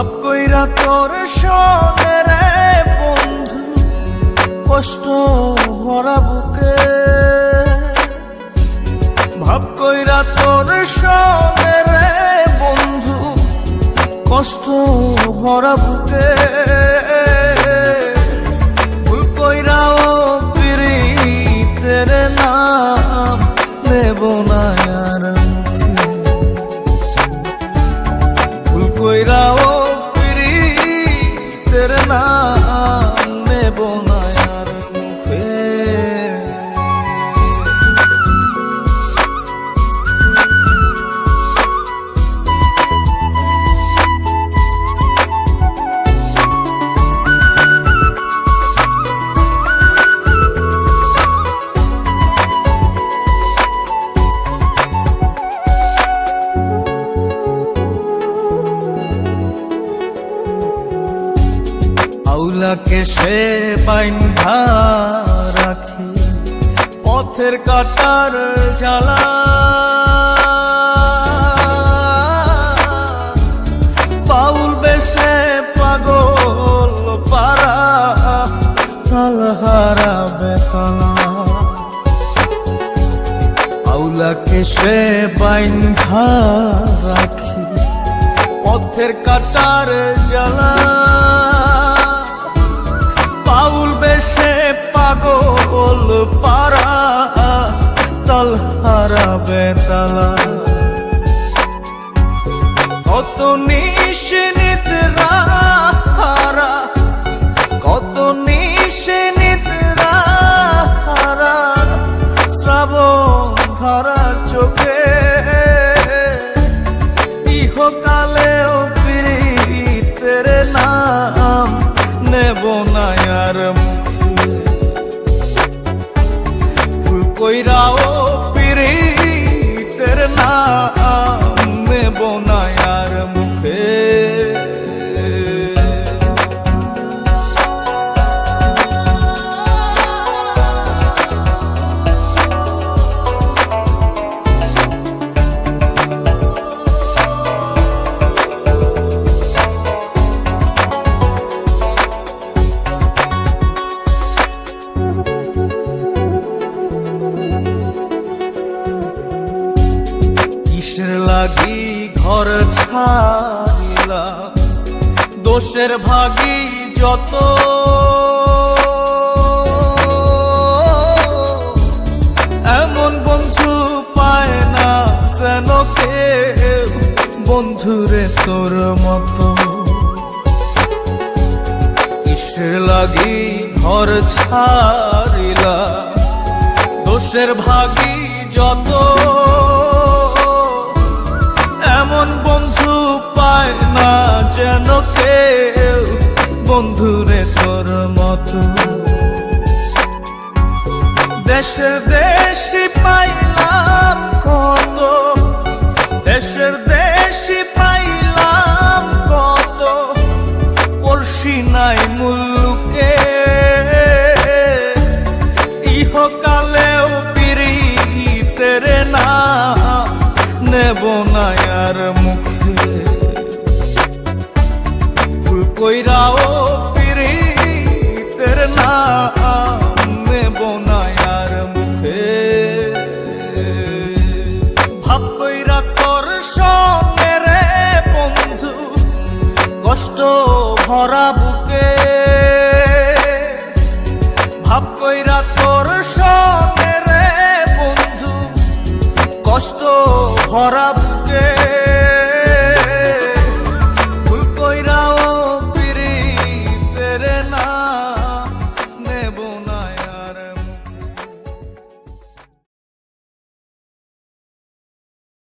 ভাব কইরা তোর সনে রে বন্ধু, কষ্ট ভরা বুকে। ভাব কইরা তোর সনে রে বন্ধু, কষ্ট ভরা বুকে। ভুল কইরাও পিরিতের নাম নেব না আর মুখে। ভুল কইরাও পিরিতের নাম নেব না আর মুখে। আউলাকে সে বাইন্ধা রাখি পথের কাটার জ্বালা। বাউল বেশে পাগল পারা, তাল হারাবে তালা। আউলাকে সে বাইন্ধা রাখি পথের কাটার জ্বালা। বাউল বেশে পাগল পারা, তাল হারাবে তালা। কত নিশিনিদ্রা হারা, কত নিশিনিদ্রা হারা, শ্রাবণ ধারা চোখে। ইহকালেও পিরিতের নাম নেব না আর মুখে। ভুল কইরাও পিরিতের নাম নেব না আর মুখে। লাগি ঘর ছাড়িলাম, দোষের ভাগী যত। এমন বন্ধু পায় না যেন কেউ, বন্ধুরে তোর মতো। কিসের লাগি ঘর ছাড়িলাম, দোষের ভাগী যত। এমন বন্ধু পায় না যেন কেউ, বন্ধুরে তোর মতো। দেশের দেশি পাইলাম কত, দেশের দেশি পাইলাম কত, পড়শি নাই মুল্লুকে। ইহকালেও পিরিতের নাম নেব না আর মুখে। ভুল কইরাও পিরিতের নাম নেব না আর মুখে। ভাব কইরা তোর সঙ্গে রে বন্ধু, কষ্ট ভরা বুকে। ভাব কইরা তোর সঙ্গে রে বন্ধু, কষ্ট ভরা বুকে।